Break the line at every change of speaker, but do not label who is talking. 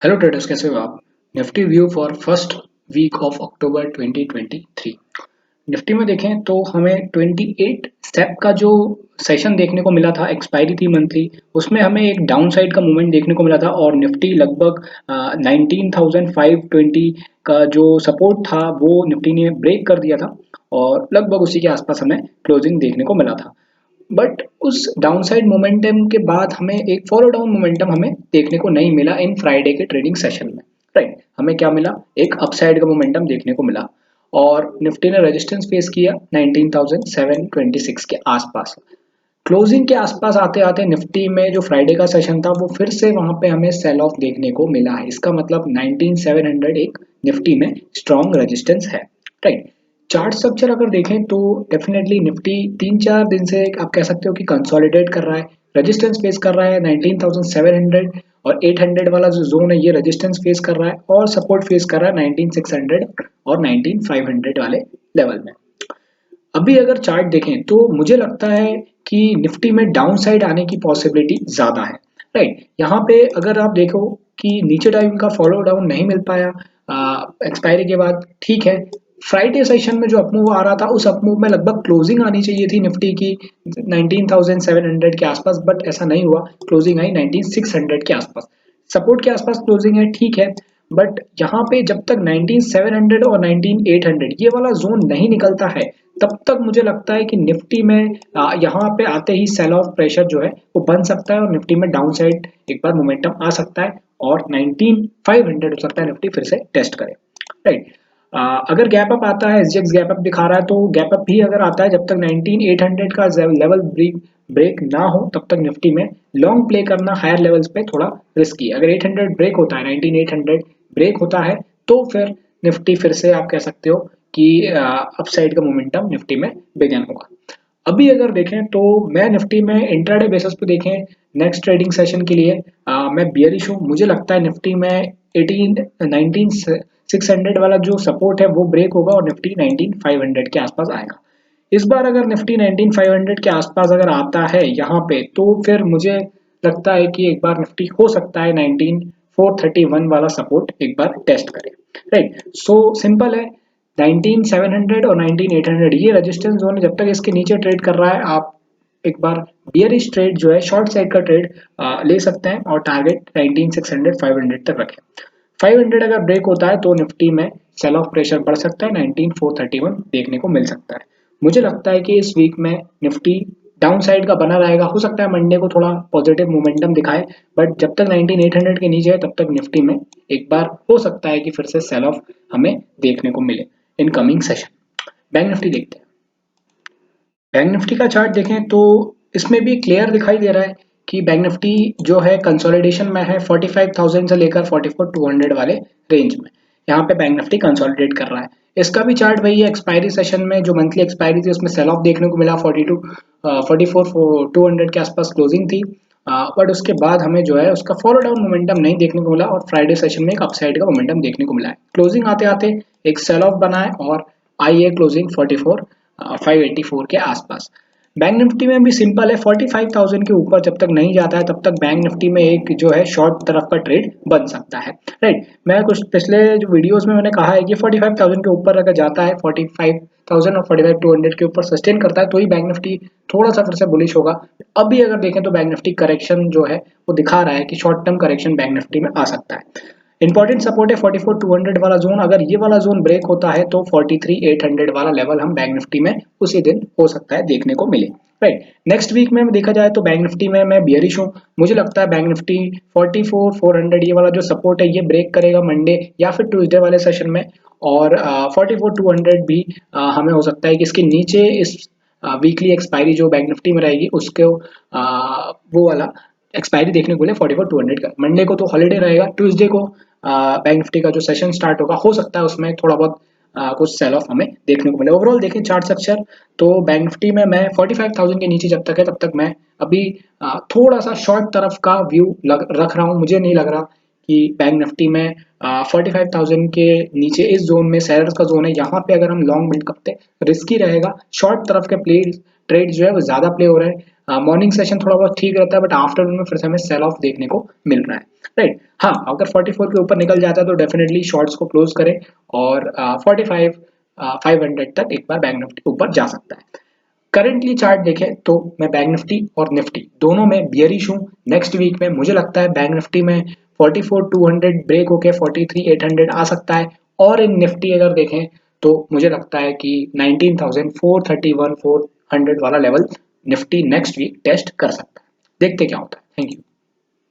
Hello traders, कैसे हो आप। Nifty view for first week of October 2023। Nifty में देखें तो हमें 28 स्टेप का जो सेशन देखने को मिला था, एक्सपायरी थी मंथली। उसमें हमें एक डाउन साइड का मूवमेंट देखने को मिला था और निफ्टी लगभग 19,520 का जो सपोर्ट था वो निफ्टी ने ब्रेक कर दिया था और लगभग उसी के आसपास हमें क्लोजिंग देखने को मिला था। बट उस डाउनसाइड मोमेंटम के बाद हमें एक फॉलो डाउन मोमेंटम हमें देखने को नहीं मिला इन फ्राइडे के ट्रेडिंग सेशन में। राइट, हमें क्या मिला, एक अपसाइड का मोमेंटम देखने को मिला और निफ्टी ने रेजिस्टेंस फेस किया 19,726 के आसपास। क्लोजिंग के आसपास आते आते निफ्टी में जो फ्राइडे का सेशन था वो फिर से वहां पे हमें सेल ऑफ देखने को मिला है। इसका मतलब 19,700 एक निफ्टी में स्ट्रॉन्ग रेजिस्टेंस है। राइट, चार्ट स्ट्रक्चर अगर देखें तो डेफिनेटली निफ्टी 3-4 दिन से आप कह सकते हो कि कंसोलिडेट कर रहा है, रेजिस्टेंस फेस कर रहा है 19,700 और 800 वाला जो जोन है ये रेजिस्टेंस फेस कर रहा है और सपोर्ट फेस कर रहा है 19,600 और 19,500 वाले लेवल में। अभी अगर चार्ट देखें तो मुझे लगता है कि निफ्टी में डाउन साइड आने की पॉसिबिलिटी ज्यादा है। राइट, यहाँ पे अगर आप देखो कि नीचे टाइम का फॉलो डाउन नहीं मिल पाया एक्सपायरी के बाद, ठीक है। फ्राइडे सेशन में जो अपमूव आ रहा था उस अपमूव में लगभग क्लोजिंग आनी चाहिए थी निफ्टी की 19,700 के आसपास, बट ऐसा नहीं हुआ। क्लोजिंग आई 19,600 के आसपास, सपोर्ट के आसपास क्लोजिंग है, ठीक है। बट यहाँ पे जब तक 19,700 और 19,800 ये वाला जोन नहीं निकलता है तब तक मुझे लगता है कि निफ्टी में यहाँ पे आते ही सेल ऑफ प्रेशर जो है वो बन सकता है और निफ्टी में डाउन साइड एक बार मोमेंटम आ सकता है और 19,500 हो सकता है निफ्टी फिर से टेस्ट करे। राइट, अगर गैप अप आता है, एसजीएक्स गैप अप दिखा रहा है, तो गैप अप भी अगर आता है जब तक 19,800 का लेवल ब्रेक ना हो तब तक निफ्टी में लॉन्ग प्ले करना हायर लेवल्स पे थोड़ा रिस्की है। अगर 800 ब्रेक होता है, 19,800 ब्रेक होता है तो फिर निफ्टी फिर से आप कह सकते हो कि अपसाइड का मोमेंटम निफ्टी में बिगन होगा। अभी अगर देखें तो मैं निफ्टी में इंट्राडे बेसिस पे देखें नेक्स्ट ट्रेडिंग सेशन के लिए मैं बियरिश हूँ। मुझे लगता है निफ्टी में 19,600 वाला जो सपोर्ट है वो ब्रेक होगा और निफ्टी 19,500 के आसपास आएगा। इस बार अगर निफ्टी 19,500 के आसपास अगर आता है यहाँ पे तो फिर मुझे लगता है कि एक बार निफ्टी हो सकता है 19,431 वाला सपोर्ट एक बार टेस्ट करे। राइट, सो सिंपल है, 19,700 और 19,800 ये रेजिस्टेंस जोन है। जब तक इसके नीचे ट्रेड कर रहा है आप एक बार बियरिश ट्रेड जो है, शॉर्ट साइड का ट्रेड ले सकते हैं और टारगेट 19,600 500 तक रखें। 500 अगर ब्रेक होता है तो निफ्टी में सेल ऑफ प्रेशर बढ़ सकता है, 19,431 देखने को मिल सकता है। मुझे लगता है कि इस वीक में निफ्टी डाउन साइड का बना रहेगा। हो सकता है मंडे को थोड़ा पॉजिटिव मोमेंटम दिखाए, बट जब तक 19,800 के नीचे है तब तक निफ्टी में एक बार हो सकता है कि फिर से सेल ऑफ हमें देखने को मिले in coming session. Bank Nifty देखते हैं। बैंक निफ्टी का चार्ट देखें तो इसमें भी क्लियर दिखाई दे रहा है कि बैंक निफ्टी जो है कंसोलिडेशन में है 45,000 से लेकर 44,200 वाले रेंज में। यहाँ पे बैंक निफ्टी कंसोलिडेट कर रहा है। इसका भी चार्ट वही है, एक्सपायरी सेशन में जो मंथली एक्सपायरी थी उसमें सेल ऑफ देखने को मिला, 44,200 के आसपास क्लोजिंग थी। बट उसके बाद हमें जो है उसका फॉलो डाउन मोमेंटम नहीं देखने को मिला और फ्राइडे सेशन में एक अपसाइड का मोमेंटम देखने को मिला है। क्लोजिंग आते आते एक सेल ऑफ बना है और आई है क्लोजिंग 44,584 के आसपास। बैंक निफ्टी में भी सिंपल है, 45,000 के ऊपर जब तक नहीं जाता है तब तक बैंक निफ्टी में एक जो है शॉर्ट तरफ का ट्रेड बन सकता है। राइट, मैं कुछ पिछले जो वीडियोस में मैंने कहा है कि 45,000 के ऊपर अगर जाता है, 45,000 और 45,200 के ऊपर सस्टेन करता है तो ही बैंक निफ्टी थोड़ा सा फिर से बुलिश होगा। अभी अगर देखें तो बैंक निफ्टी करेक्शन जो है वो दिखा रहा है कि short term correction bank Nifty में आ सकता है। इंपॉर्टेंट सपोर्ट है 44,200 वाला जोन, अगर ये वाला जोन ब्रेक होता है तो 43,800 वाला लेवल हम बैंक निफ्टी में उसी दिन हो सकता है देखने को मिले। राइट, नेक्स्ट वीक में देखा जाए तो बैंक निफ्टी में मैं बियरिश हूँ। मुझे लगता है बैंक निफ्टी 44,400 ये वाला जो सपोर्ट है ये ब्रेक करेगा मंडे या फिर ट्यूसडे वाले सेशन में और 44,200 भी हमें हो सकता है कि इसके नीचे इस वीकली एक्सपायरी जो बैंक निफ्टी में रहेगी उसके वो वाला एक्सपायरी देखने को मिले 44,200 का। मंडे को तो हॉलीडे रहेगा, ट्यूसडे को बैंक निफ्टी का जो सेशन स्टार्ट होगा हो सकता है उसमें थोड़ा बहुत कुछ सेल ऑफ हमें देखने को मिले। ओवरऑल देखें चार्ट स्ट्रक्चर तो बैंक निफ्टी में मैं 45,000 के नीचे जब तक है तब तक मैं अभी थोड़ा सा शॉर्ट तरफ का व्यू रख रहा हूँ। मुझे नहीं लग रहा कि बैंक निफ्टी में 45,000 के नीचे इस जोन में सेलर्स का जोन है, यहाँ पे अगर हम लॉन्ग बिल्ड करते रिस्की रहेगा। शॉर्ट तरफ के प्ले ट्रेड जो है वो ज्यादा प्ले हो रहे हैं। मॉर्निंग सेशन थोड़ा बहुत ठीक रहता है, बट आफ्टरनून में फिर से हमें सेल ऑफ देखने को मिल रहा है, राइट। हाँ, अगर 44 के ऊपर निकल जाता है तो डेफिनेटली शॉर्ट्स को क्लोज करें और 45 500 तक एक बार बैंक निफ्टी ऊपर जा सकता है। करंटली चार्ट देखें तो मैं बैंक निफ्टी और निफ्टी दोनों में बियरिश हूँ। नेक्स्ट वीक में मुझे लगता है बैंक निफ्टी में 44,200 ब्रेक होके 43,800 आ सकता है, और इन निफ्टी अगर देखें तो मुझे लगता है कि 19,431 400 वाला level Nifty next week test कर सकता है। देखते क्या होता है। Thank you.